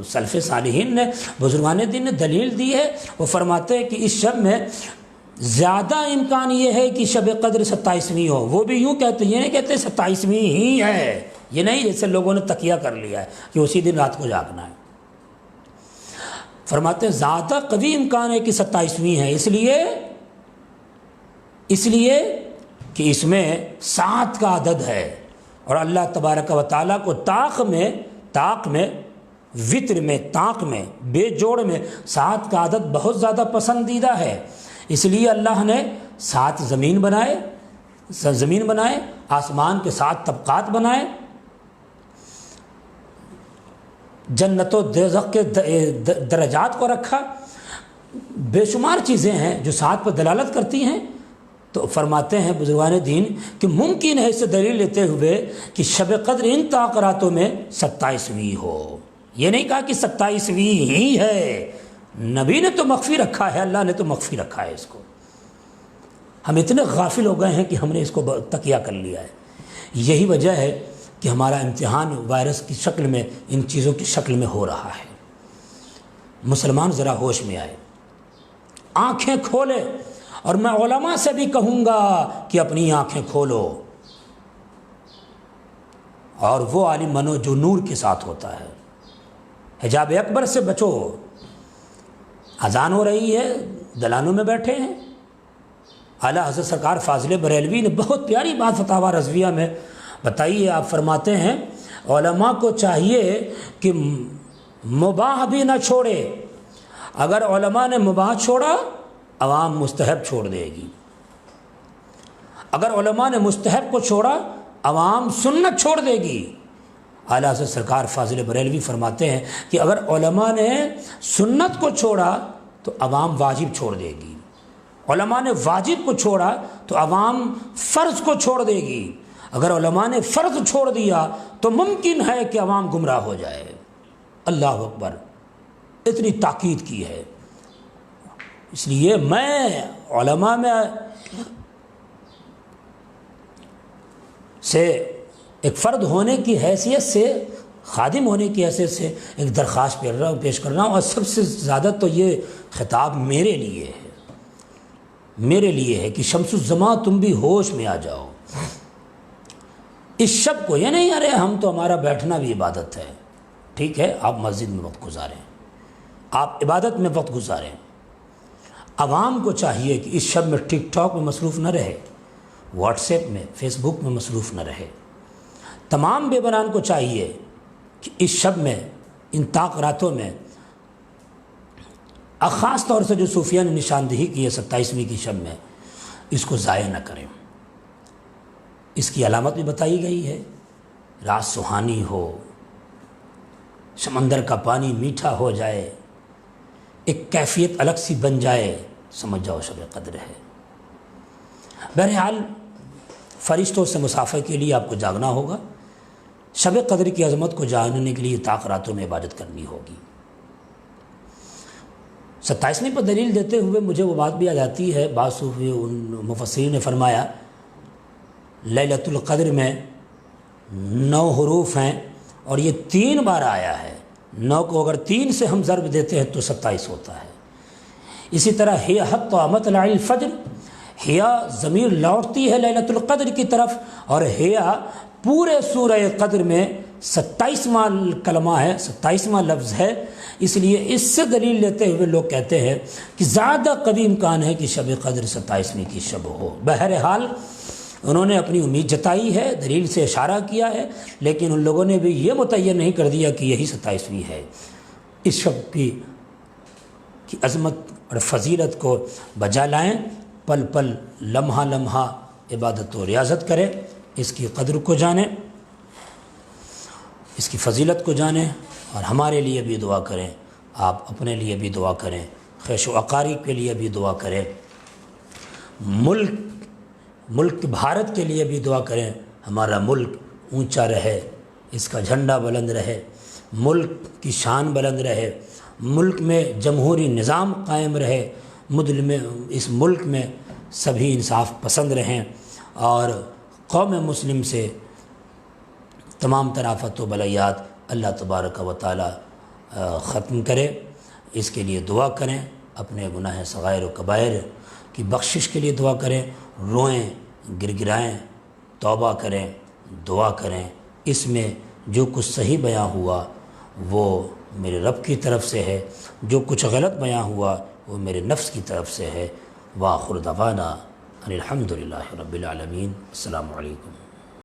سلف صالحین نے، بزرگان دین نے دلیل دی ہے، وہ فرماتے ہیں کہ اس شب میں زیادہ امکان یہ ہے کہ شب قدر 27ویں ہو۔ وہ بھی یوں کہتے ہیں، یہ نہیں کہتے 27ویں ہی ہے، یہ نہیں جیسے لوگوں نے تقیہ کر لیا ہے کہ اسی دن رات کو جاگنا ہے۔ فرماتے ہیں زیادہ قوی امکان ہے کہ 27ویں ہے، اس لیے کہ اس میں 7 کا عدد ہے، اور اللہ تبارک و تعالیٰ کو طاق میں طاق میں، وطر میں، طاق میں، بے جوڑ میں 7 کا عدد بہت زیادہ پسندیدہ ہے، اس لیے اللہ نے 7 زمین بنائے، آسمان کے 7 طبقات بنائے، جنت و دوزخ کے درجات کو رکھا، بے شمار چیزیں ہیں جو 7 پر دلالت کرتی ہیں۔ تو فرماتے ہیں بزرگان دین کہ ممکن ہے اسے دلیل لیتے ہوئے کہ شب قدر ان تاقراتوں میں 27ویں ہو، یہ نہیں کہا کہ 27ویں ہی ہے، نبی نے تو مخفی رکھا ہے، اللہ نے تو مخفی رکھا ہے اس کو۔ ہم اتنے غافل ہو گئے ہیں کہ ہم نے اس کو تقیہ کر لیا ہے۔ یہی وجہ ہے کہ ہمارا امتحان وائرس کی شکل میں، ان چیزوں کی شکل میں ہو رہا ہے۔ مسلمان ذرا ہوش میں آئے، آنکھیں کھولے، اور میں علماء سے بھی کہوں گا کہ اپنی آنکھیں کھولو، اور وہ عالم بنو جو نور کے ساتھ ہوتا ہے۔ حجاب اکبر سے بچو۔ اذان ہو رہی ہے، دلانوں میں بیٹھے ہیں۔ اعلیٰ حضرت سرکار فاضل بریلوی نے بہت پیاری بات فتاوی رضویہ میں بتائی ہے۔ آپ فرماتے ہیں علماء کو چاہیے کہ مباح بھی نہ چھوڑے، اگر علماء نے مباح چھوڑا عوام مستحب چھوڑ دے گی، اگر علماء نے مستحب کو چھوڑا عوام سنت چھوڑ دے گی۔ اعلیٰ حضرت سرکار فاضل بریلوی فرماتے ہیں کہ اگر علماء نے سنت کو چھوڑا تو عوام واجب چھوڑ دے گی، علماء نے واجب کو چھوڑا تو عوام فرض کو چھوڑ دے گی، اگر علماء نے فرض چھوڑ دیا تو ممکن ہے کہ عوام گمراہ ہو جائے۔ اللہ اکبر، اتنی تاکید کی ہے۔ اس لیے میں علماء میں سے ایک فرد ہونے کی حیثیت سے، خادم ہونے کی حیثیت سے ایک درخواست پیش کر رہا ہوں، اور سب سے زیادہ تو یہ خطاب میرے لیے ہے کہ شمس الزمان تم بھی ہوش میں آ جاؤ۔ اس شب کو یہ نہیں ارے ہم تو ہمارا بیٹھنا بھی عبادت ہے، ٹھیک ہے، آپ مسجد میں وقت گزاریں، آپ عبادت میں وقت گزاریں۔ عوام کو چاہیے کہ اس شب میں ٹک ٹاک میں مصروف نہ رہے، واٹس ایپ میں، فیس بک میں مصروف نہ رہے۔ تمام بے بنان کو چاہیے کہ اس شب میں، ان طاق راتوں میں، خاص طور سے جو صوفیہ نے نشاندہی کی ہے 27ویں کی شب میں، اس کو ضائع نہ کریں۔ اس کی علامت بھی بتائی گئی ہے، رات سہانی ہو، سمندر کا پانی میٹھا ہو جائے، ایک کیفیت الگ سی بن جائے، سمجھ جاؤ شب قدر ہے۔ بہرحال فرشتوں سے مسافر کے لیے آپ کو جاگنا ہوگا، شب قدر کی عظمت کو جاننے کے لیے طاق راتوں میں عبادت کرنی ہوگی۔ 27ویں پر دلیل دیتے ہوئے مجھے وہ بات بھی یاد آتی ہے، بعض صوفی مفسرین نے فرمایا لیلۃ القدر میں 9 حروف ہیں اور یہ 3 بار آیا ہے، 9 کو اگر 3 سے ہم ضرب دیتے ہیں تو 27 ہوتا ہے۔ اسی طرح ہی حتی مطلع الفجر، ہیا ضمیر لوٹتی ہے لیلۃ القدر کی طرف، اور ہیا پورے سورہ قدر میں 27واں کلمہ ہے، 27واں لفظ ہے، اس لیے اس سے دلیل لیتے ہوئے لوگ کہتے ہیں کہ زیادہ قوی امکان ہے کہ شب قدر 27ویں کی شب ہو۔ بہرحال انہوں نے اپنی امید جتائی ہے، دلیل سے اشارہ کیا ہے، لیکن ان لوگوں نے بھی یہ متعین نہیں کر دیا کہ یہی 27ویں ہے۔ اس شب کی عظمت اور فضیلت کو بجا لائیں، پل پل لمحہ لمحہ عبادت و ریاضت کریں، اس کی قدر کو جانیں، اس کی فضیلت کو جانیں، اور ہمارے لیے بھی دعا کریں، آپ اپنے لیے بھی دعا کریں، خیش و اقارب کے لیے بھی دعا کریں، ملک بھارت کے لیے بھی دعا کریں، ہمارا ملک اونچا رہے، اس کا جھنڈا بلند رہے، ملک کی شان بلند رہے، ملک میں جمہوری نظام قائم رہے، اس ملک میں سبھی انصاف پسند رہیں، اور قوم مسلم سے تمام تر آفات و بلیات اللہ تبارک و تعالی ختم کرے۔ اس کے لیے دعا کریں، اپنے گناہ صغائر و کبائر کی بخشش کے لیے دعا کریں، روئیں، گر گرائیں، توبہ کریں، دعا کریں۔ اس میں جو کچھ صحیح بیان ہوا وہ میرے رب کی طرف سے ہے، جو کچھ غلط بیان ہوا وہ میرے نفس کی طرف سے ہے۔ وآخر دعوانا ان الحمد للہ رب العالمین۔ السلام علیکم۔